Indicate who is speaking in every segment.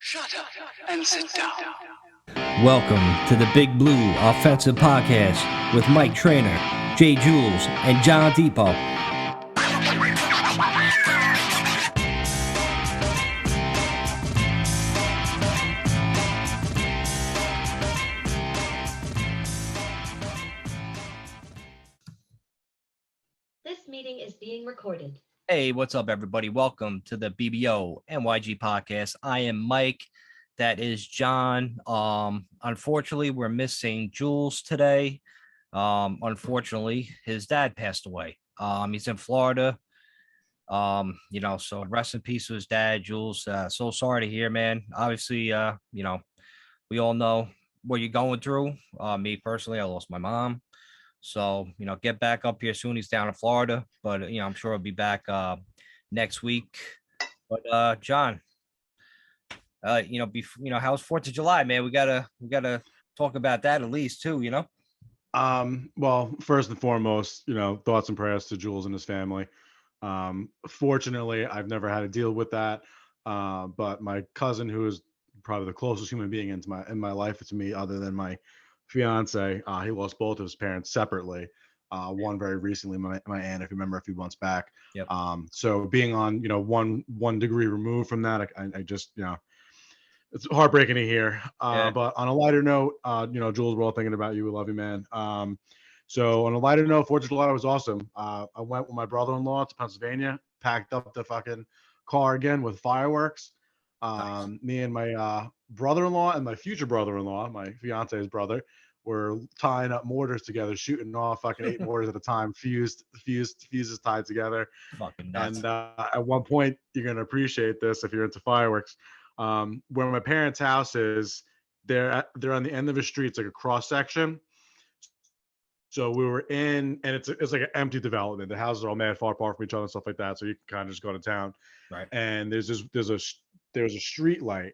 Speaker 1: Shut up and sit down.
Speaker 2: Welcome to the Big Blue Offensive Podcast with Mike Trainer, Jay Jules, and John Depot.
Speaker 3: This meeting is being recorded.
Speaker 2: Hey, what's up, everybody? Welcome to the BBO NYG Podcast. I am Mike. That is John. Unfortunately, we're missing Jules today. Unfortunately, his dad passed away. He's in Florida. So rest in peace to his dad, Jules. So sorry to hear, man. Obviously, we all know what you're going through. Me personally, I lost my mom. So, get back up here soon. He's down in Florida, but, I'm sure he'll be back next week. But, John, how's 4th of July, man? We gotta talk about that at least too,
Speaker 4: Well, first and foremost, thoughts and prayers to Jules and his family. Fortunately, I've never had to deal with that. But my cousin, who is probably the closest human being in my life to me, other than my fiance, he lost both of his parents separately. One very recently, my aunt, if you remember, a few months back.
Speaker 2: Yep.
Speaker 4: So being on, one degree removed from that, I just, it's heartbreaking to hear. But on a lighter note, Jules, we're all thinking about you. We love you, man. So on a lighter note, 4th of July was awesome. I went with my brother-in-law to Pennsylvania, packed up the fucking car again with fireworks. Nice. Me and my brother-in-law and my future brother-in-law, my fiance's brother, were tying up mortars together, shooting off fucking 8 mortars at a time, fuses tied together.
Speaker 2: Fucking nuts.
Speaker 4: And at one point, you're gonna appreciate this if you're into fireworks. Where my parents' house is, they're on the end of a street. It's like a cross section. So we were in, and it's like an empty development. The houses are all mad far apart from each other and stuff like that. So you can kind of just go to town.
Speaker 2: Right.
Speaker 4: And there's a street light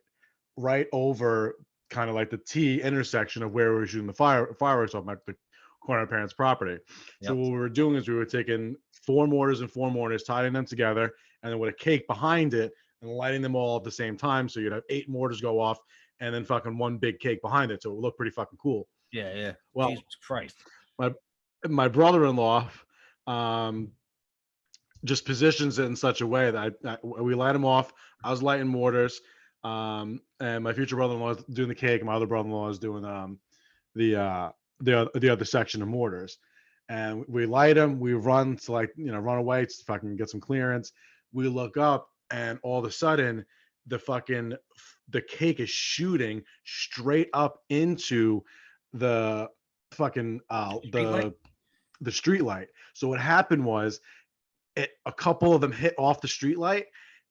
Speaker 4: right over kind of like the T intersection of where we were shooting the fireworks off the corner of my parents' property. Yep. So what we were doing is we were taking 4 mortars and 4 mortars, tying them together, and then with a cake behind it and lighting them all at the same time. So you'd have 8 mortars go off and then fucking one big cake behind it. So it would look pretty fucking cool.
Speaker 2: Yeah.
Speaker 4: Well,
Speaker 2: Jesus Christ.
Speaker 4: My brother-in-law just positions it in such a way that we light them off. I was lighting mortars, and my future brother-in-law is doing the cake. And my other brother-in-law is doing the other section of mortars. And we light them. We run to run away to fucking get some clearance. We look up, and all of a sudden, the cake is shooting straight up into the fucking the street light. So what happened was, a couple of them hit off the street light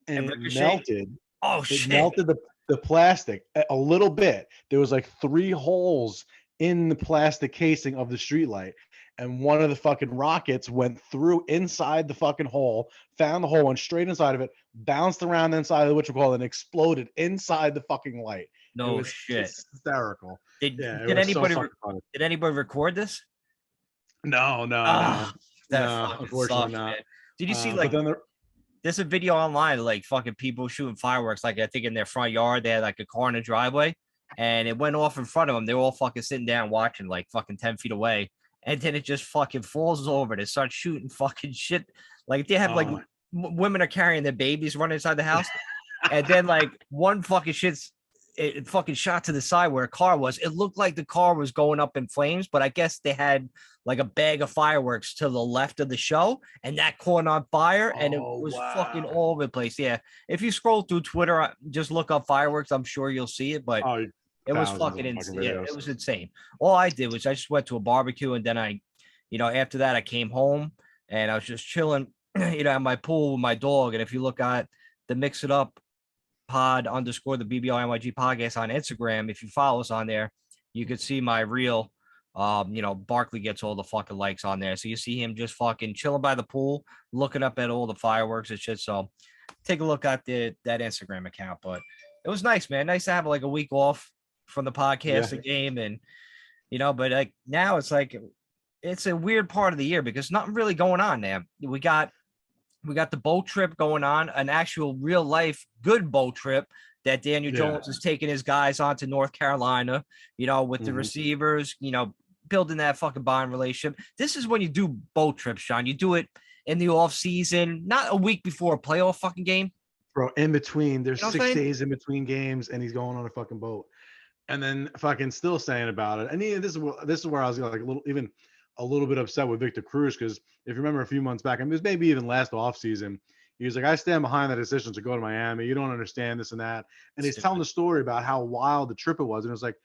Speaker 4: and it melted.
Speaker 2: Oh shit!
Speaker 4: It melted the plastic a little bit. There was like 3 holes in the plastic casing of the street light, and one of the fucking rockets went through inside the fucking hole, found the hole, went straight inside of it, bounced around inside of the whatchamacallit, and exploded inside the fucking light.
Speaker 2: No
Speaker 4: it was
Speaker 2: shit!
Speaker 4: Hysterical.
Speaker 2: Did anybody record this?
Speaker 4: No. Unfortunately
Speaker 2: sucks,
Speaker 4: not.
Speaker 2: Man. Did you see there's a video online of fucking people shooting fireworks, I think in their front yard. They had a car in the driveway, and it went off in front of them. They were all fucking sitting down watching, fucking 10 feet away, and then it just fucking falls over. They start shooting fucking shit. They have women are carrying their babies running inside the house, and then one fucking it fucking shot to the side where a car was. It looked like the car was going up in flames, but I guess they had a bag of fireworks to the left of the show, and that caught on fire, and it was fucking all over the place. Yeah, if you scroll through Twitter, just look up fireworks. I'm sure you'll see it, but it was fucking insane. Yeah, it was insane. All I did was I just went to a barbecue, and then after that I came home and I was just chilling, at my pool with my dog. And if you look at the Mix It Up pod _ the BBO NYG podcast on Instagram, if you follow us on there, you could see my reel. Barkley gets all the fucking likes on there, so you see him just fucking chilling by the pool, looking up at all the fireworks and shit. So take a look at that Instagram account. But it was nice, man. Nice to have a week off from the podcast game, and but now it's a weird part of the year because nothing really going on there. We got the boat trip going on, an actual real life good boat trip that Daniel Jones is taking his guys on to North Carolina, with the receivers, building that fucking bond relationship. This is when you do boat trips, John. You do it in the off season, not a week before a playoff fucking game.
Speaker 4: Bro, in between, there's 6 days in between games, and he's going on a fucking boat, and then fucking still saying about it. And this is where I was like a little bit upset with Victor Cruz, because if you remember a few months back, and it was maybe even last offseason, he was like, I stand behind that decision to go to Miami. You don't understand this and that. And he's telling the story about how wild the trip it was. And it was like,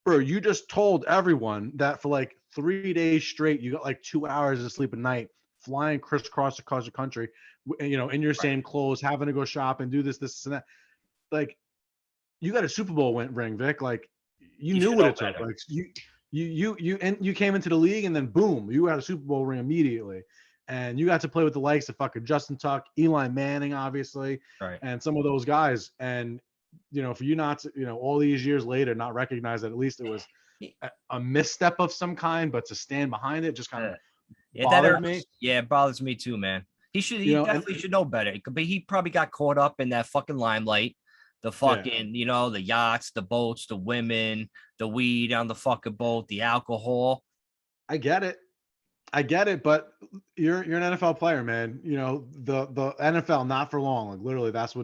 Speaker 4: bro, you just told everyone that for like 3 days straight, you got like 2 hours of sleep a night, flying crisscross across the country, in your same clothes, having to go shop and do this and that. Like, you got a Super Bowl ring, Vic. Like, you knew what it took. Like, you came into the league, and then boom, you had a Super Bowl ring immediately. And you got to play with the likes of fucking Justin Tuck, Eli Manning, obviously, and some of those guys. And, for you not to, all these years later, not recognize that at least it was a misstep of some kind, but to stand behind it just kind of bothered me.
Speaker 2: Yeah, it bothers me too, man. He definitely should know better. But he probably got caught up in that fucking limelight. The fucking, the yachts, the boats, the women, the weed on the fucking boat, the alcohol.
Speaker 4: I get it, but you're an NFL player, man. The NFL, not for long. Like, literally, that's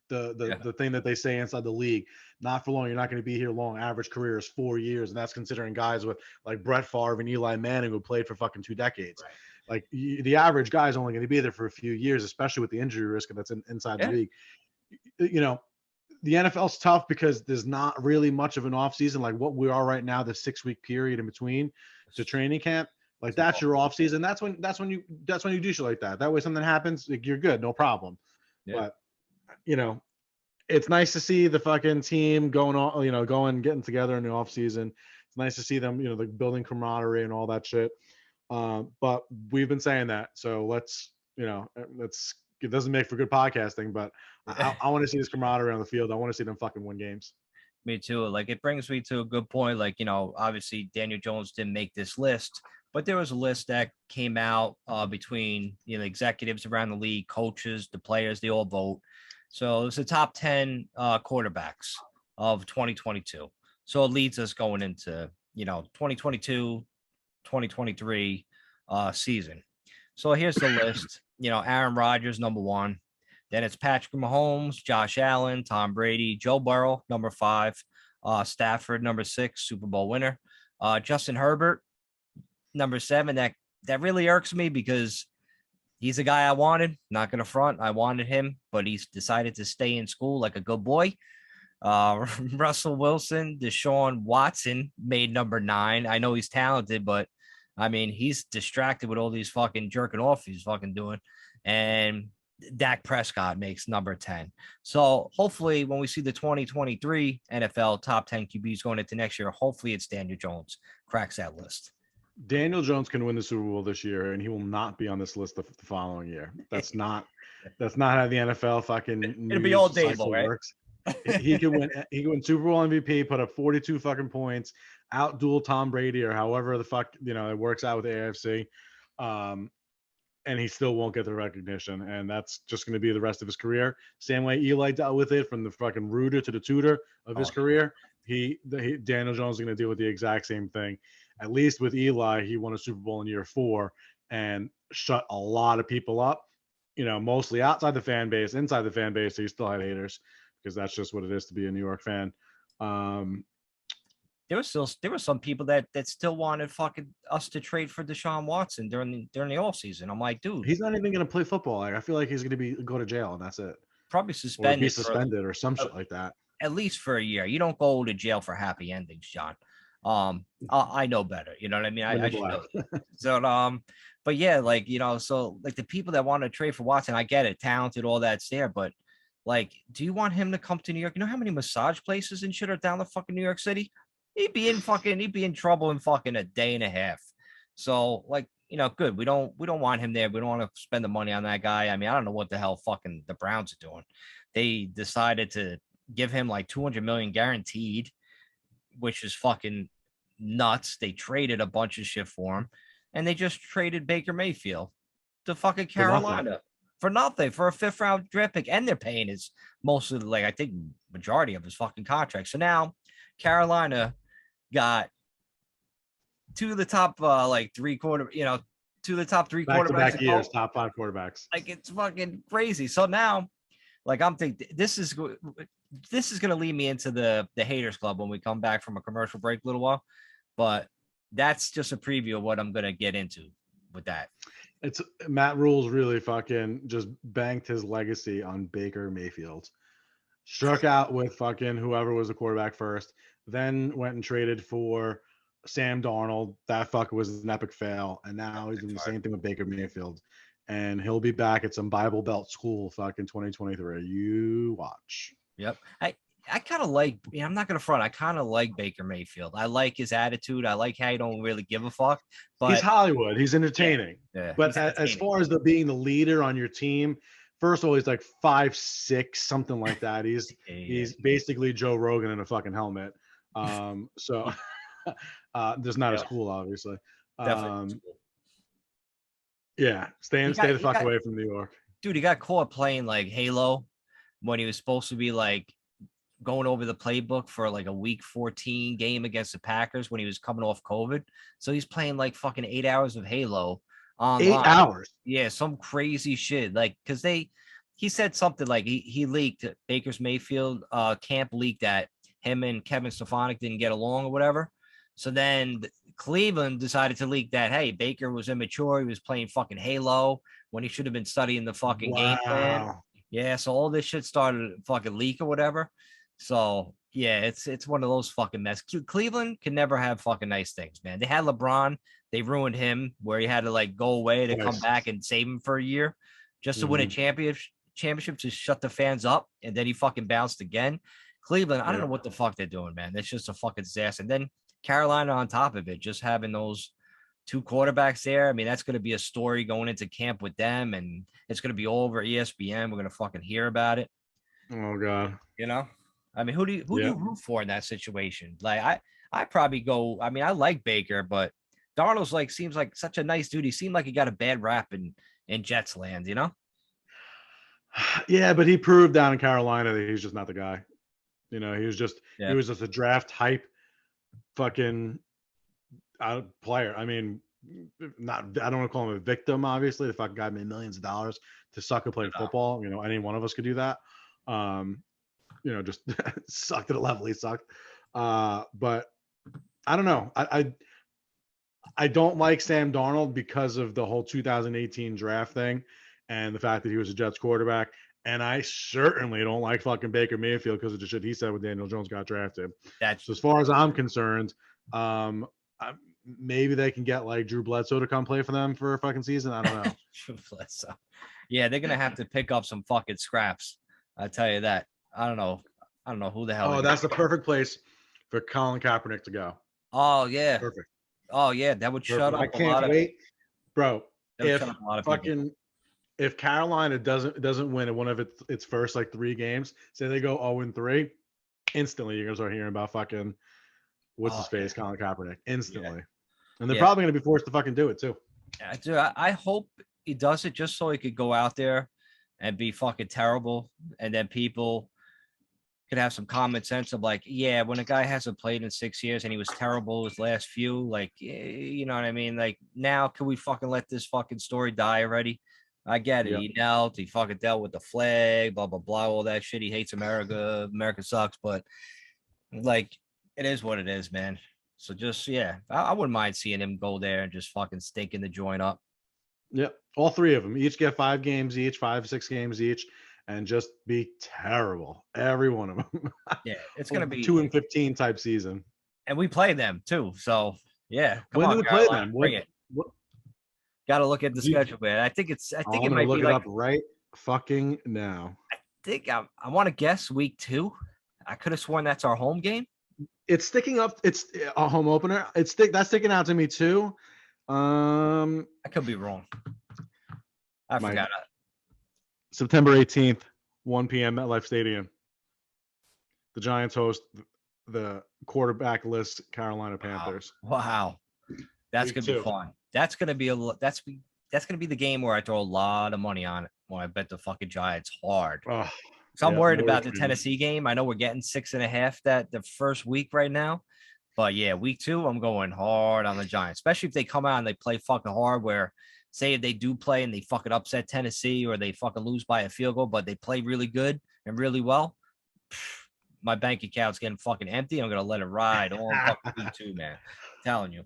Speaker 4: the thing that they say inside the league. Not for long. You're not going to be here long. Average career is 4 years, and that's considering guys with like Brett Favre and Eli Manning who played for fucking 2 decades. Right. Like, the average guy is only going to be there for a few years, especially with the injury risk that's inside the league. The NFL's tough because there's not really much of an offseason like what we are right now, the 6-week period in between to training camp. Like, that's your off season. That's when you do shit like that. That way, something happens, like, you're good, no problem. Yeah. But it's nice to see the fucking team getting together in the off season. It's nice to see them, the building camaraderie and all that shit. But we've been saying that, so it doesn't make for good podcasting, but I want to see this camaraderie on the field. I want to see them fucking win games.
Speaker 2: Me too. Like, it brings me to a good point. Like, obviously Daniel Jones didn't make this list, but there was a list that came out between, executives around the league, coaches, the players, they all vote. So it's the top 10 quarterbacks of 2022. So it leads us going into, 2022, 2023 season. So here's the list. Aaron Rodgers, number 1. Then it's Patrick Mahomes, Josh Allen, Tom Brady, Joe Burrow, number 5. Stafford, number 6, Super Bowl winner. Justin Herbert, number 7. That really irks me because he's a guy I wanted. Not going to front. I wanted him, but he's decided to stay in school like a good boy. Russell Wilson, Deshaun Watson made number 9. I know he's talented, but I mean, he's distracted with all these fucking jerking off he's fucking doing. And Dak Prescott makes number 10. So hopefully when we see the 2023 NFL top 10 QBs going into next year, hopefully it's Daniel Jones cracks that list.
Speaker 4: Daniel Jones can win the Super Bowl this year, and he will not be on this list the following year. That's not how the NFL fucking
Speaker 2: it'll be all day works.
Speaker 4: He can win Super Bowl MVP, put up 42 fucking points, outduel Tom Brady or however the fuck it works out with the AFC, and he still won't get the recognition, and that's just going to be the rest of his career. Same way Eli dealt with it, from the fucking rooter to the tutor of his career. Daniel Jones is going to deal with the exact same thing. At least with Eli, he won a Super Bowl in year 4 and shut a lot of people up. Mostly outside the fan base, inside the fan base, he still had haters, because that's just what it is to be a New York fan.
Speaker 2: There were some people that still wanted fucking us to trade for Deshaun Watson during the off season. I'm like, dude,
Speaker 4: he's not even going to play football. Like, I feel like he's going to go to jail, and that's it.
Speaker 2: Probably suspended.
Speaker 4: Or be suspended or some shit like that.
Speaker 2: At least for a year. You don't go to jail for happy endings, John. I know better. You know what I mean? I should know. So, but yeah, so like the people that want to trade for Watson, I get it, talented, all that's there, but like, do you want him to come to New York? You know how many massage places and shit are down the fucking New York City? He'd be in trouble in fucking a day and a half. So, like, good. We don't want him there. We don't want to spend the money on that guy. I mean, I don't know what the hell fucking the Browns are doing. They decided to give him like $200 million guaranteed, which is fucking nuts. They traded a bunch of shit for him, and they just traded Baker Mayfield to fucking Carolina for nothing for a 5th round draft pick, and they're paying his mostly like I think majority of his fucking contract. So now Carolina got two of the top like two of the top three quarterbacks
Speaker 4: Back-to-back years, top 5 quarterbacks.
Speaker 2: Like it's fucking crazy. So now, like I'm thinking this is going to lead me into the haters club when we come back from a commercial break a little while. But that's just a preview of what I'm going to get into with that.
Speaker 4: It's Matt Rule's really fucking just banked his legacy on Baker Mayfield. Struck out with fucking whoever was the quarterback first, then went and traded for Sam Darnold. That fucker was an epic fail, and now he's doing the same thing with Baker Mayfield. And he'll be back at some Bible Belt school fucking 2023. You watch.
Speaker 2: Yep. I kind of like, I'm not going to front. I kind of like Baker Mayfield. I like his attitude. I like how he don't really give a fuck. But
Speaker 4: he's Hollywood. He's entertaining.
Speaker 2: Yeah,
Speaker 4: but as far as being the leader on your team, first of all, he's like 5'6", something like that. He's basically Joe Rogan in a fucking helmet. So there's not as cool, obviously.
Speaker 2: Definitely.
Speaker 4: Yeah, stay the fuck away from New York.
Speaker 2: Dude, he got caught playing like Halo when he was supposed to be like going over the playbook for like a week 14 game against the Packers when he was coming off COVID. So he's playing like fucking 8 hours of Halo online.
Speaker 4: 8 hours.
Speaker 2: Yeah, some crazy shit. Like, cause he said something like he leaked Baker's Mayfield camp leaked that him and Kevin Stefanik didn't get along or whatever. So then Cleveland decided to leak that, hey, Baker was immature. He was playing fucking Halo when he should have been studying the fucking game plan. Yeah, so all this shit started to fucking leak or whatever. So yeah, it's one of those fucking mess. Cleveland can never have fucking nice things, man. They had LeBron, they ruined him where he had to like go away to come back and save him for a year just to win a championship to shut the fans up, and then he fucking bounced again. Cleveland, I don't know what the fuck they're doing, man. It's just a fucking disaster. And then Carolina on top of it, just having those 2 quarterbacks there. I mean, that's going to be a story going into camp with them, and it's going to be all over ESPN. We're going to fucking hear about it.
Speaker 4: Oh God.
Speaker 2: You know, I mean, who do you root for in that situation? Like, I probably go. I mean, I like Baker, but Darnold's like seems like such a nice dude. He seemed like he got a bad rap in Jets land, you know?
Speaker 4: Yeah, but he proved down in Carolina that he's just not the guy. You know, he was just a draft hype fucking player. I mean, I don't want to call him a victim, obviously. The fucking guy made millions of dollars to suck at playing football. You know, any one of us could do that. You know, just sucked at a level he sucked. But I don't know. I don't like Sam Darnold because of the whole 2018 draft thing and the fact that he was a Jets quarterback. And I certainly don't like fucking Baker Mayfield because of the shit he said when Daniel Jones got drafted. So as far as I'm concerned, maybe they can get like Drew Bledsoe to come play for them for a fucking season. I don't know.
Speaker 2: Drew Bledsoe. Yeah, they're gonna have to pick up some fucking scraps. I tell you that. I don't know who the hell.
Speaker 4: Oh, that's the perfect place for Colin Kaepernick to go.
Speaker 2: Oh yeah.
Speaker 4: Perfect.
Speaker 2: Oh yeah, that would shut up.
Speaker 4: I can't wait, bro. If Carolina doesn't win in one of its first like 3 games, say they go 0-3, instantly you're gonna start hearing about fucking what's his face, Colin Kaepernick, instantly, and they're probably gonna be forced to fucking do it too.
Speaker 2: Yeah, dude, I hope he does it just so he could go out there and be fucking terrible, and then people could have some common sense of like, yeah, when a guy hasn't played in 6 years and he was terrible his last few, like, you know what I mean? Like, now can we fucking let this fucking story die already? I get it. Yep. He knelt. He fucking dealt with the flag, blah, blah, blah, all that shit. He hates America. America sucks. But, like, it is what it is, man. So just, I wouldn't mind seeing him go there and just fucking stinking the joint up.
Speaker 4: Yep. All 3 of them. Each get 5 games each, 5-6 games each, and just be terrible. Every one of them.
Speaker 2: Yeah. It's going to be
Speaker 4: 2-15 type season.
Speaker 2: And we play them, too. So, yeah.
Speaker 4: When do we play them?
Speaker 2: Bring it. Got to look at the schedule, man. I think it might
Speaker 4: look
Speaker 2: be
Speaker 4: it up right fucking now.
Speaker 2: I think I want to guess week 2. I could have sworn that's our home game.
Speaker 4: It's sticking up. It's a home opener. That's sticking out to me too.
Speaker 2: I could be wrong. I forgot.
Speaker 4: September 18th, 1 p.m. MetLife Stadium. The Giants host the quarterback-less Carolina Panthers.
Speaker 2: Wow. That's gonna be fun. That's gonna be that's gonna be the game where I throw a lot of money on it. Well, I bet the fucking Giants hard.
Speaker 4: Oh,
Speaker 2: So I'm
Speaker 4: yeah,
Speaker 2: worried
Speaker 4: more
Speaker 2: about the
Speaker 4: than-
Speaker 2: Tennessee game. I know we're getting 6.5 that the first week right now. But yeah, week 2, I'm going hard on the Giants, especially if they come out and they play fucking hard. Where, say, if they do play and they fucking upset Tennessee or they fucking lose by a field goal, but they play really good and really well, my bank account's getting fucking empty. I'm gonna let it ride all fucking week 2, man. I'm telling you.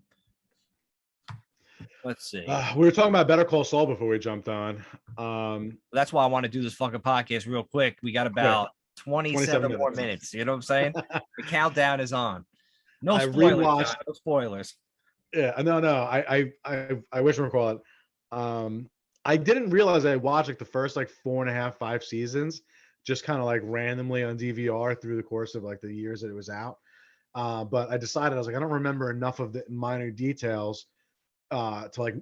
Speaker 2: Let's see.
Speaker 4: We were talking about Better Call Saul before we jumped on.
Speaker 2: That's why I want to do this fucking podcast real quick. We got about 27 more minutes. You know what I'm saying? The countdown is on. No
Speaker 4: I
Speaker 2: spoilers.
Speaker 4: rewatched-
Speaker 2: John, no spoilers.
Speaker 4: Yeah, no. I wish we recall it. I didn't realize I watched like the first like 4.5, 5 seasons, just kind of like randomly on DVR through the course of like the years that it was out. But I decided I was like, I don't remember enough of the minor details to like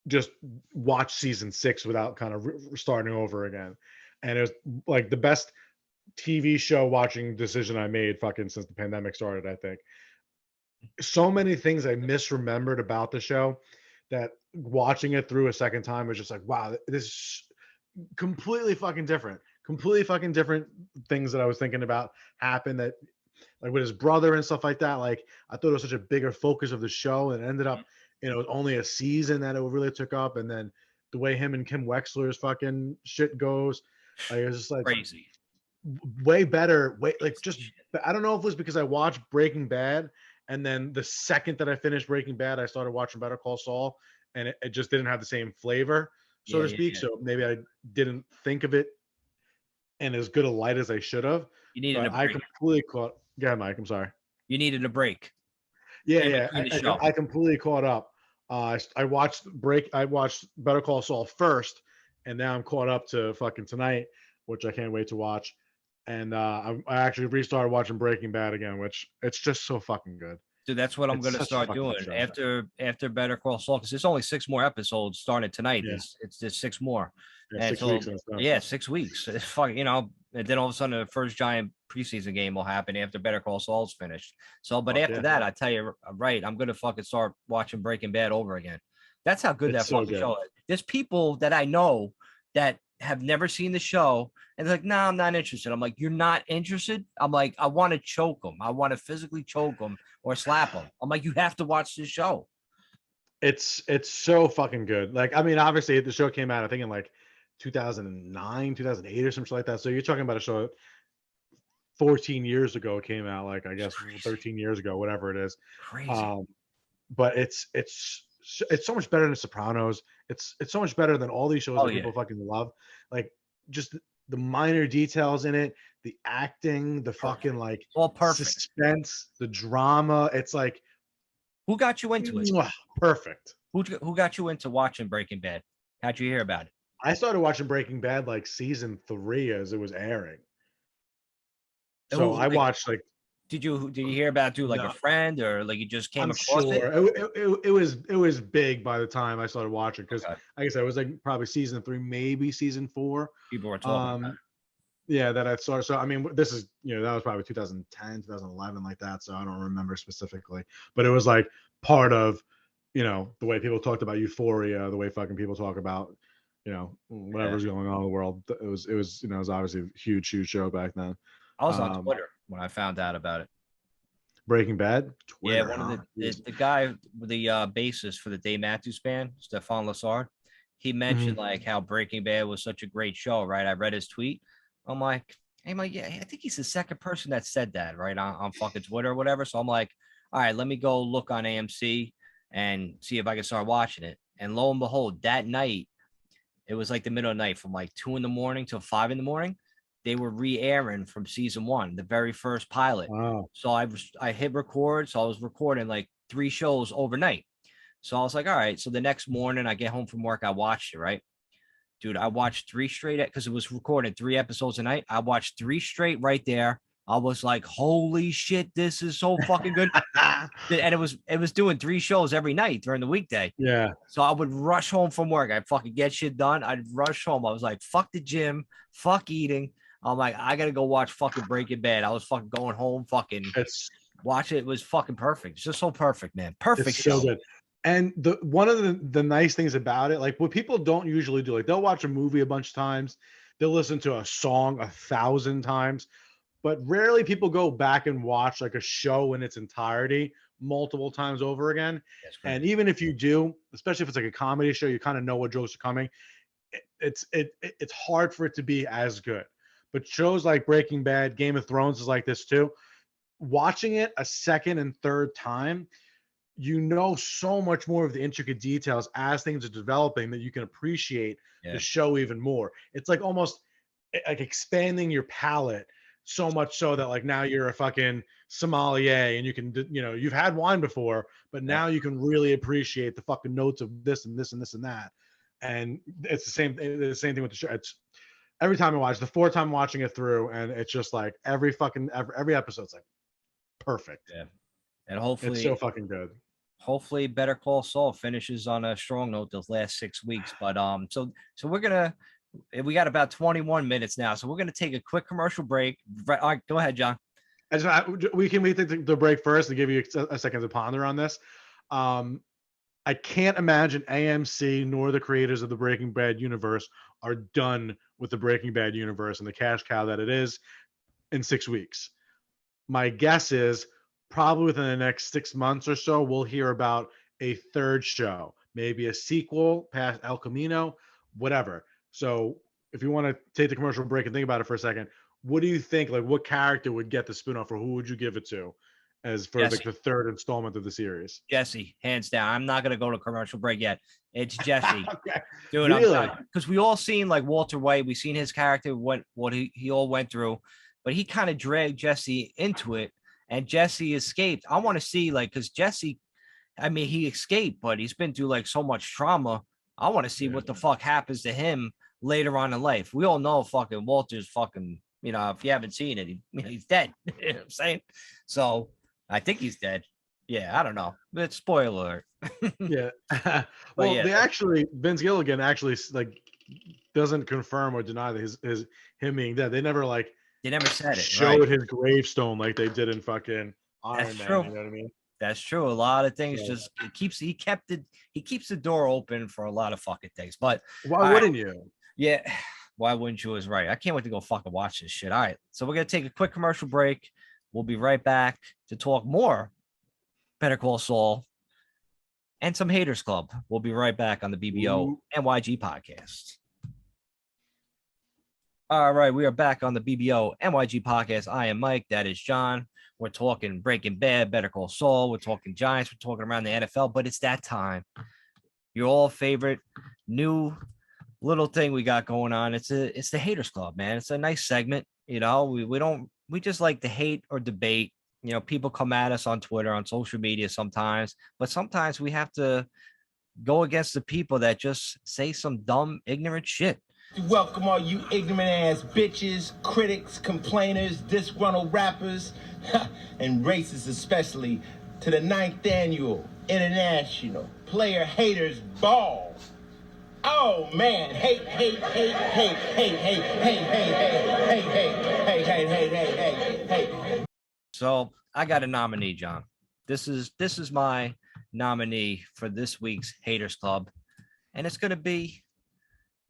Speaker 4: just watch season 6 without kind of starting over again. And it was like the best TV show watching decision I made fucking since the pandemic started, I think. So many things I misremembered about the show that watching it through a second time was just like, wow, this is completely fucking different. Completely fucking different things that I was thinking about happened, that like with his brother and stuff like that. Like I thought it was such a bigger focus of the show, and it ended up, only a season that it really took up. And then the way him and Kim Wexler's fucking shit goes, like it was just like
Speaker 2: Crazy.
Speaker 4: way better. I don't know if it was because I watched Breaking Bad, and then the second that I finished Breaking Bad, I started watching Better Call Saul, and it just didn't have the same flavor, so to speak. So maybe I didn't think of it in as good a light as I should have.
Speaker 2: You needed a break.
Speaker 4: I completely caught. Yeah, Mike, I'm sorry.
Speaker 2: You needed a break.
Speaker 4: Yeah. I completely caught up. I watched Better Call Saul first, and now I'm caught up to fucking tonight, which I can't wait to watch. And I actually restarted watching Breaking Bad again, which it's just so fucking good.
Speaker 2: Dude, that's what I'm going to start doing after Better Call Saul, because there's only 6 more episodes starting tonight.
Speaker 4: Yeah.
Speaker 2: It's just 6 more.
Speaker 4: Yeah, 6 weeks.
Speaker 2: Yeah, 6 weeks. It's fucking, and then all of a sudden the first giant preseason game will happen after Better Call Saul's finished. So, but after that, I tell you, right, I'm going to fucking start watching Breaking Bad over again. That's how good that fucking show is. There's people that I know that have never seen the show, and they're like, "No, I'm not interested." I'm like, "You're not interested?" I'm like, "I want to choke them. I want to physically choke them or slap them." I'm like, "You have to watch this show."
Speaker 4: It's so fucking good. Like, I mean, obviously the show came out, I think, in like 2009, 2008 or something like that. So you're talking about a show 14 years ago. It came out, like, I guess 13 years ago, whatever it is.
Speaker 2: Crazy.
Speaker 4: But it's so much better than Sopranos. It's so much better than all these shows that people fucking love. Like, just the minor details in it, the acting, the fucking like
Speaker 2: all perfect
Speaker 4: suspense, the drama. It's like,
Speaker 2: who got you into it?
Speaker 4: Perfect.
Speaker 2: Who got you into watching Breaking Bad? How'd you hear about it?
Speaker 4: I started watching Breaking Bad like season 3 as it was airing. So I watched like.
Speaker 2: Did you hear about it through like a friend, or like you just came across it?
Speaker 4: It was big by the time I started watching, because like I said, it was like probably season 3, maybe season 4.
Speaker 2: People were talking about it.
Speaker 4: Yeah, that I started. So I mean, this is, that was probably 2010, 2011, like that. So I don't remember specifically, but it was like part of, the way people talked about Euphoria, the way fucking people talk about, whatever's going on in the world. It was it was obviously a huge show back then.
Speaker 2: I was on Twitter when I found out about it.
Speaker 4: Breaking Bad? Twitter,
Speaker 2: yeah, one of the guy, the bassist for the Dave Matthews Band, Stefan Lassard, he mentioned like how Breaking Bad was such a great show, right? I read his tweet. I'm like, yeah, I think he's the second person that said that, right, on fucking Twitter or whatever. So I'm like, all right, let me go look on AMC and see if I can start watching it. And lo and behold, that night, it was like the middle of the night, from like 2 a.m. till 5 a.m. They were re-airing from season 1, the very first pilot.
Speaker 4: Wow.
Speaker 2: So I hit record. So I was recording like 3 shows overnight. So I was like, all right. So the next morning I get home from work, I watched it, right? Dude, I watched 3 straight, because it was recorded 3 episodes a night. I watched 3 straight right there. I was like, holy shit, this is so fucking good. And it was doing 3 shows every night during the weekday.
Speaker 4: Yeah.
Speaker 2: So I would rush home from work. I'd fucking get shit done. I'd rush home. I was like, fuck the gym, fuck eating. I'm like, I gotta go watch fucking Breaking Bad. I was fucking going home, watch it. It was fucking perfect. It's just so perfect, man. Perfect
Speaker 4: show. So good. And one of the nice things about it, like what people don't usually do, like they'll watch a movie a bunch of times, they'll listen to a song 1,000 times, but rarely people go back and watch like a show in its entirety multiple times over again.
Speaker 2: That's
Speaker 4: And
Speaker 2: great.
Speaker 4: even if you do, especially if it's like a comedy show, you kind of know what jokes are coming. It's hard for it to be as good. But shows like Breaking Bad, Game of Thrones is like this too. Watching it a second and third time, you know so much more of the intricate details as things are developing that you can appreciate the
Speaker 2: Yeah.
Speaker 4: show even more. It's like almost like expanding your palate so much so that like now you're a fucking sommelier and you can, you know, you've had wine before, but
Speaker 2: Yeah.
Speaker 4: now you can really appreciate the fucking notes of this and this and this and that. And it's the same thing with the show. It's every time I watch, the fourth time watching it through, and it's just like every episode's like perfect.
Speaker 2: Yeah. And
Speaker 4: It's so fucking good.
Speaker 2: hopefully Better Call Saul finishes on a strong note those last 6 weeks. But so we got about 21 minutes now, so we're gonna take a quick commercial break. Right, all right, go ahead, John.
Speaker 4: We can take the break first to give you a second to ponder on this. I can't imagine AMC nor the creators of the Breaking Bad universe are done with the Breaking Bad universe and the cash cow that it is in 6 weeks. My guess is probably within the next 6 months or so, we'll hear about a third show, maybe a sequel past El Camino, whatever. So if you want to take the commercial break and think about it for a second, what do you think? Like, what character would get the spinoff, or who would you give it to as for like the third installment of the series?
Speaker 2: Jesse, hands down. I'm not gonna go to commercial break yet. It's Jesse.
Speaker 4: Okay.
Speaker 2: Dude,
Speaker 4: Really?
Speaker 2: because we all seen like Walter White, we seen his character, what he all went through, but he kind of dragged Jesse into it, and Jesse escaped. I want to see like because Jesse, I mean, he escaped, but he's been through like so much trauma. I want to see what the fuck happens to him later on in life. We all know fucking Walter's fucking, you know, if you haven't seen it, he's dead. You know what I'm saying? So I think he's dead. Yeah, I don't know. But spoiler alert.
Speaker 4: Yeah.
Speaker 2: But
Speaker 4: Well,
Speaker 2: yeah,
Speaker 4: they actually Vince Gilligan actually like doesn't confirm or deny that his him being dead. They never like
Speaker 2: they never said it,
Speaker 4: showed
Speaker 2: right?
Speaker 4: his gravestone like they did in fucking Iron
Speaker 2: That's
Speaker 4: Man.
Speaker 2: true.
Speaker 4: You know what I mean?
Speaker 2: That's true. A lot of things
Speaker 4: So,
Speaker 2: just he keeps the door open for a lot of fucking things. But
Speaker 4: why
Speaker 2: all right,
Speaker 4: wouldn't you?
Speaker 2: yeah, why wouldn't you is right. I can't wait to go fucking watch this shit. All right. So we're gonna take a quick commercial break. We'll be right back to talk more Better Call Saul and some Haters Club. We'll be right back on the BBO
Speaker 4: Ooh.
Speaker 2: NYG podcast. All right, we are back on the BBO NYG podcast. I am Mike. That is John. We're talking Breaking Bad, Better Call Saul. We're talking Giants. We're talking around the NFL, but it's that time. Your all favorite new little thing we got going on. It's the Haters Club, man. It's a nice segment. You know, we just like to hate or debate. You know, people come at us on Twitter, on social media sometimes, but sometimes we have to go against the people that just say some dumb, ignorant shit.
Speaker 5: Welcome all you ignorant ass bitches, critics, complainers, disgruntled rappers, and racists especially, to the 9th annual International Player Haters Ball. Oh man, hate, hate, hate, hate, hate, hate, hate, hate, hate, hate, hate, hate, hate, hate, hate.
Speaker 2: So I got a nominee, John. This is my nominee for this week's Haters Club, and it's gonna be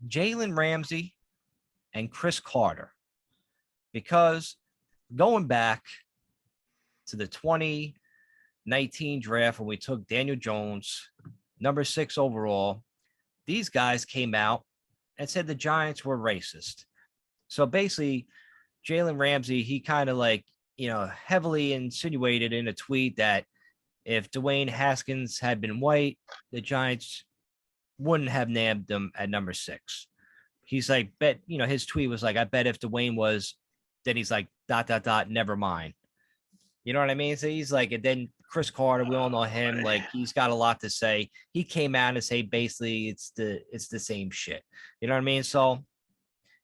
Speaker 2: Jalen Ramsey and Chris Carter, because going back to the 2019 draft when we took Daniel Jones, number 6 overall, these guys came out and said the Giants were racist. So basically, Jalen Ramsey, he kind of like, you know, heavily insinuated in a tweet that if Dwayne Haskins had been white, the Giants wouldn't have nabbed them at number 6. He's like, bet, you know, his tweet was like, I bet if Dwayne was, then he's like, ... never mind. You know what I mean? So he's like, and then Chris Carter, we all know him, like he's got a lot to say. He came out and say basically it's the same shit. You know what I mean? So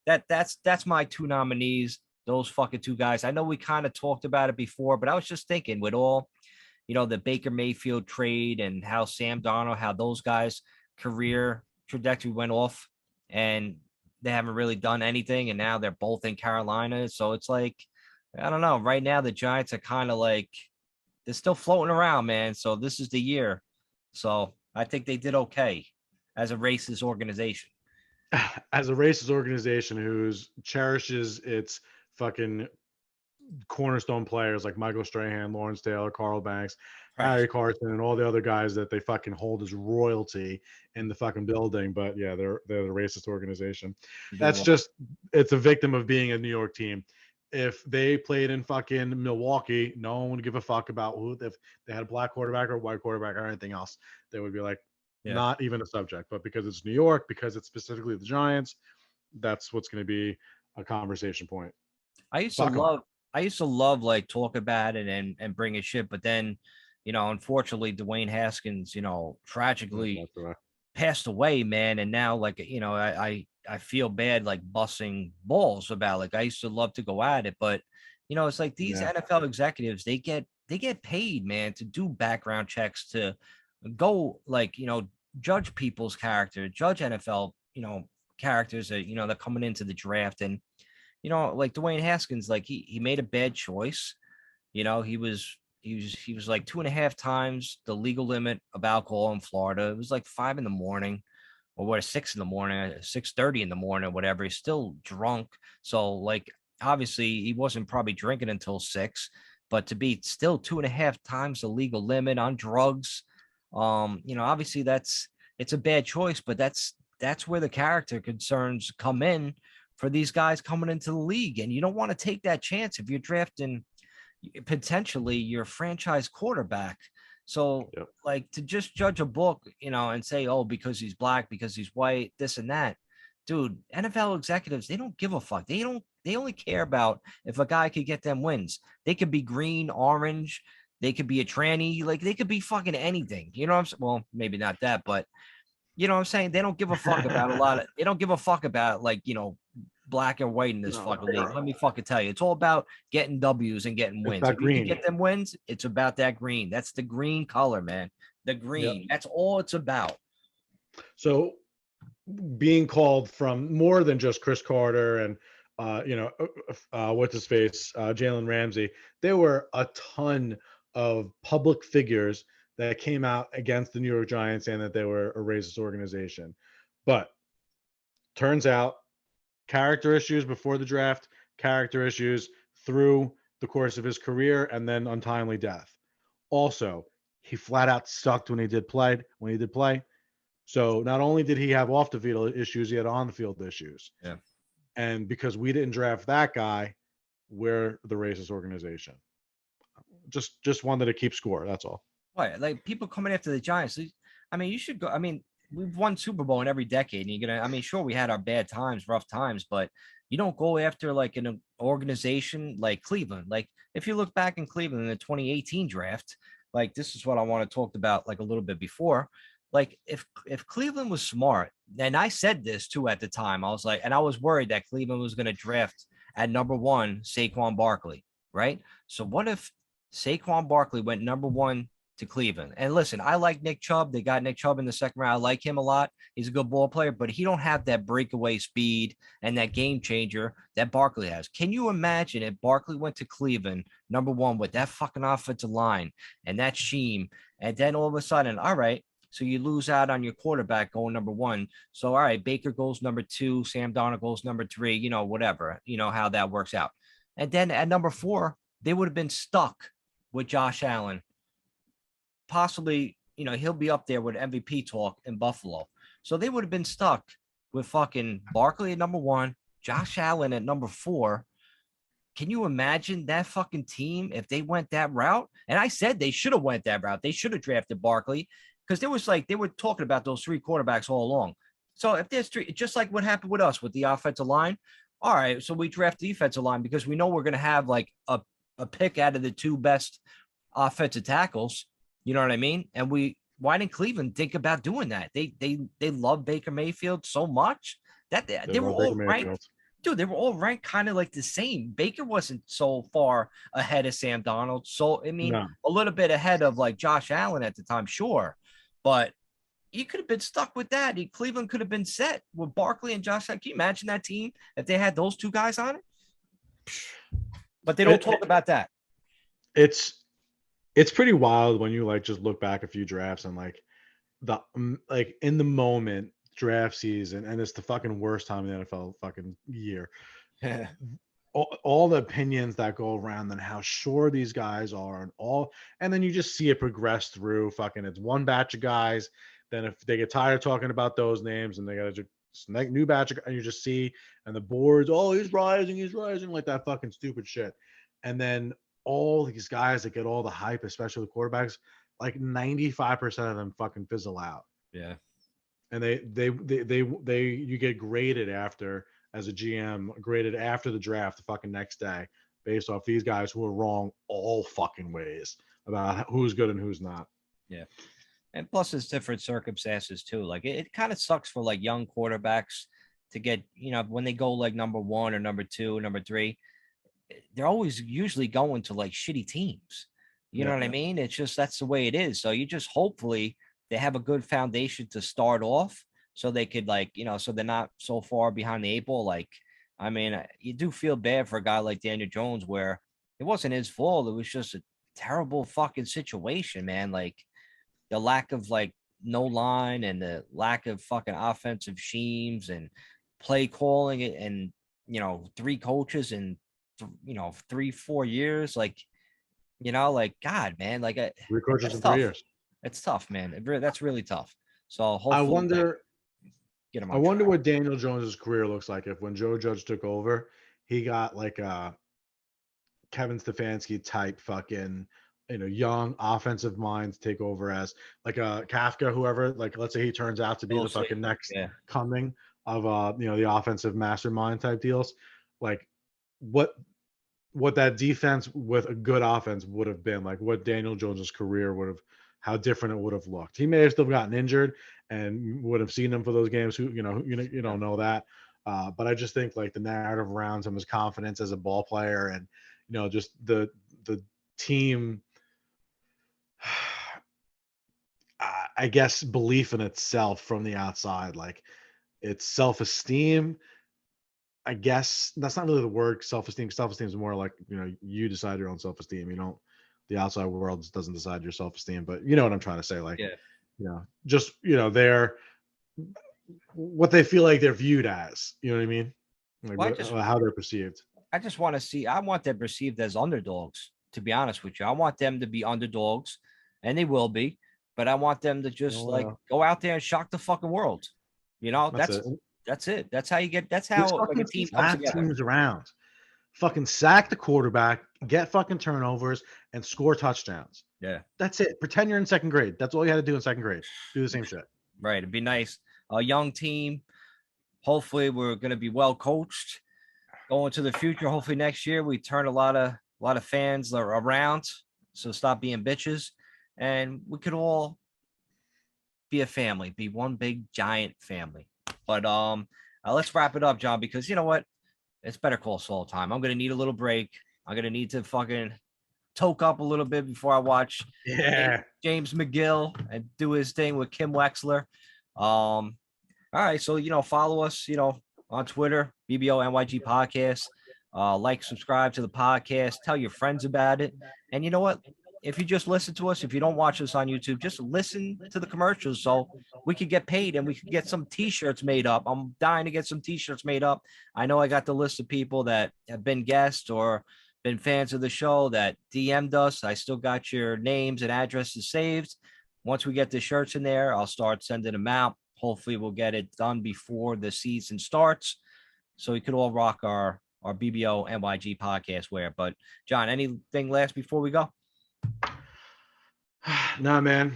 Speaker 2: that's my 2 nominees, those fucking 2 guys. I know we kind of talked about it before, but I was just thinking with all, you know, the Baker Mayfield trade and how Sam Darnold, how those guys' career trajectory went off and they haven't really done anything. And now they're both in Carolina. So it's like, I don't know. Right now, the Giants are kind of like, they're still floating around, man. So this is the year. So I think they did okay as a racist organization.
Speaker 4: As a racist organization who's cherishes its fucking cornerstone players like Michael Strahan, Lawrence Taylor, Carl Banks,
Speaker 2: Right.
Speaker 4: Harry Carson, and all the other guys that they fucking hold as royalty in the fucking building. But yeah, they're the racist organization. That's just it's a victim of being a New York team. If they played in fucking Milwaukee, no one would give a fuck about who if they had a black quarterback or a white quarterback or anything else. They would be like, not even a subject. But because it's New York, because it's specifically the Giants, that's what's going to be a conversation point.
Speaker 2: I used to love like talk about it and bring a shit, but then, unfortunately, Dwayne Haskins, tragically passed away, man. And now, like, I feel bad like busting balls about like I used to love to go at it, but it's like these NFL executives, they get paid, man, to do background checks, to go like judge people's character, judge NFL, characters that they're coming into the draft. And like Dwayne Haskins, like he made a bad choice. He was like 2.5 times the legal limit of alcohol in Florida. It was like 5 a.m. or what, 6 a.m, 6:30 a.m, whatever. He's still drunk. So like obviously he wasn't probably drinking until 6, but to be still 2.5 times the legal limit on drugs, obviously it's a bad choice, but that's where the character concerns come in for these guys coming into the league. And you don't want to take that chance if you're drafting potentially your franchise quarterback. So like to just judge a book, and say, oh, because he's black, because he's white, this and that, dude, NFL executives, they don't give a fuck. They only care about if a guy could get them wins. They could be green, orange, they could be a tranny, like they could be fucking anything. You know what I'm saying? Well, maybe not that, but you know what I'm saying? They don't give a fuck about they don't give a fuck about like, black and white in this fucking league. Let me fucking tell you, it's all about getting W's and getting wins. If you can get them wins, it's about that green. That's the green color, man. The green. That's all it's about.
Speaker 4: So being called from more than just Chris Carter and what's his face, Jalen Ramsey, there were a ton of public figures that came out against the New York Giants saying that they were a racist organization. But turns out character issues before the draft, character issues through the course of his career, and then untimely death. Also, he flat out sucked when he did play. So not only did he have off the field issues, he had on the field issues.
Speaker 2: Yeah.
Speaker 4: And because we didn't draft that guy, we're the racist organization. Just wanted to keep score. That's all.
Speaker 2: Right. Like people coming after the Giants. I mean, you should go. I mean, we've won Super Bowl in every decade. And I mean, sure, we had our bad times, rough times, but you don't go after like an organization like Cleveland. Like if you look back in Cleveland in the 2018 draft, like this is what I want to talk about like a little bit before. Like if Cleveland was smart, and I said this too at the time, I was like, and I was worried that Cleveland was going to draft at number 1 Saquon Barkley, right? So what if Saquon Barkley went number 1 to Cleveland? And listen, I like Nick Chubb. They got Nick Chubb in the second round. I like him a lot. He's a good ball player, but he don't have that breakaway speed and that game changer that Barkley has. Can you imagine if Barkley went to Cleveland number 1 with that fucking offensive line and that scheme, and then all of a sudden, all right, so you lose out on your quarterback going number 1. So all right, Baker goes number 2, Sam Darnold goes number 3, whatever, how that works out. And then at number 4, they would have been stuck with Josh Allen. Possibly, he'll be up there with MVP talk in Buffalo. So they would have been stuck with fucking Barkley at number 1, Josh Allen at number 4. Can you imagine that fucking team if they went that route? And I said they should have went that route. They should have drafted Barkley because they were talking about those 3 quarterbacks all along. So if there's 3, just like what happened with us with the offensive line. All right, so we draft the defensive line because we know we're going to have like a pick out of the 2 best offensive tackles. You know what I mean? And why didn't Cleveland think about doing that? They love Baker Mayfield so much that they were all ranked. Dude, they were all ranked kind of like the same. Baker wasn't so far ahead of Sam Darnold. So, I mean, a little bit ahead of like Josh Allen at the time, sure. But you could have been stuck with that. Cleveland could have been set with Barkley and Josh Allen. Can you imagine that team if they had those 2 guys on it? But they don't talk about that.
Speaker 4: It's pretty wild when you like just look back a few drafts and like like in the moment draft season, and it's the fucking worst time in the NFL fucking year. all the opinions that go around and how sure these guys are and then you just see it progress through fucking it's one batch of guys. Then if they get tired talking about those names and they got to new batch and you just see and the boards, oh, he's rising like that fucking stupid shit. And then all these guys that get all the hype, especially the quarterbacks, like 95% of them fucking fizzle out.
Speaker 2: Yeah.
Speaker 4: And they you get graded after as a GM, graded after the draft the fucking next day based off these guys who are wrong all fucking ways about who's good and who's not.
Speaker 2: Yeah. And plus it's different circumstances too. Like it kind of sucks for like young quarterbacks to get, when they go like number 1 or number 2, number 3, they're always usually going to like shitty teams. You know what I mean? It's just, that's the way it is. So you just hopefully they have a good foundation to start off so they could like, so they're not so far behind the 8 ball. Like, I mean, you do feel bad for a guy like Daniel Jones where it wasn't his fault. It was just a terrible fucking situation, man. Like the lack of like no line and the lack of fucking offensive schemes and play calling and, 3 coaches in, 3-4 years. Like, like, God, man, like
Speaker 4: 3 coaches in
Speaker 2: tough.
Speaker 4: 3 years.
Speaker 2: It's tough, man. That's really tough. So hopefully
Speaker 4: I wonder
Speaker 2: get him.
Speaker 4: I wonder what Daniel Jones's career looks like if when Joe Judge took over, he got like a Kevin Stefanski type fucking, young offensive mind to take over as like a Kafka, whoever, like let's say he turns out to be the fucking next coming of the offensive mastermind type deals. Like what that defense with a good offense would have been, like what Daniel Jones's career would have, how different it would have looked. He may have still gotten injured and would have seen him for those games. Who you don't know that, but I just think like the narrative around him, his confidence as a ball player, and just the team, I guess belief in itself from the outside, like it's self-esteem. I guess that's not really the word self-esteem. Self-esteem is more like you decide your own self-esteem. You don't. The outside world doesn't decide your self-esteem, but you know what I'm trying to say. Like, just they're what they feel like they're viewed as. You know what I mean? Like how they're perceived.
Speaker 2: I just want to see. I want them perceived as underdogs. To be honest with you, I want them to be underdogs, and they will be. But I want them to just go out there and shock the fucking world. That's it. That's how you get. That's how like a team comes together.
Speaker 4: Teams around. Fucking sack the quarterback, get fucking turnovers, and score touchdowns.
Speaker 2: Yeah.
Speaker 4: That's it. Pretend you're in second grade. That's all you had to do in second grade. Do the same shit.
Speaker 2: Right. It'd be nice. A young team. Hopefully we're going to be well coached going to the future. Hopefully next year we turn a lot of fans around. So stop being bitches. And we could all be a family, be one big giant family. But let's wrap it up, John, because you know what? It's Better Call Saul time. I'm going to need a little break. I'm going to need to fucking toke up a little bit before I watch James McGill and do his thing with Kim Wexler. All right. So, follow us, on Twitter, BBONYG Podcast. Like, subscribe to the podcast. Tell your friends about it. And you know what? If you just listen to us, if you don't watch us on YouTube, just listen to the commercials so we could get paid and we could get some T-shirts made up. I'm dying to get some T-shirts made up. I know I got the list of people that have been guests or been fans of the show that DM'd us. I still got your names and addresses saved. Once we get the shirts in there, I'll start sending them out. Hopefully we'll get it done before the season starts so we could all rock our BBO NYG podcast wear. But John, anything last before we go?
Speaker 4: Nah, man.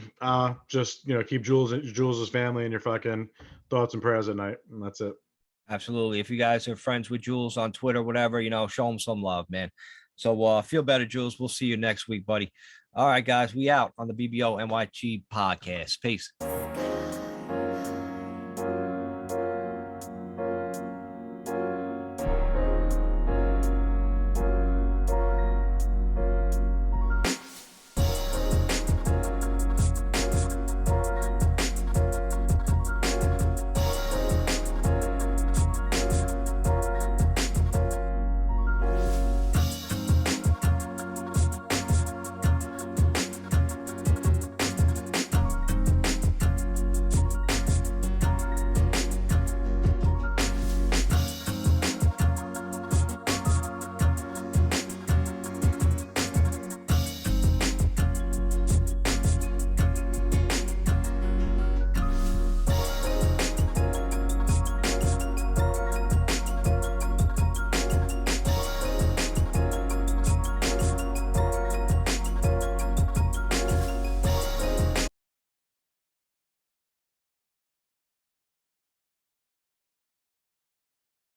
Speaker 4: Just keep Jules' family in your fucking thoughts and prayers at night, and that's it.
Speaker 2: Absolutely. If you guys are friends with Jules on Twitter, whatever, show him some love, man. So feel better, Jules. We'll see you next week, buddy. All right, guys, we out on the BBO NYG podcast. Peace.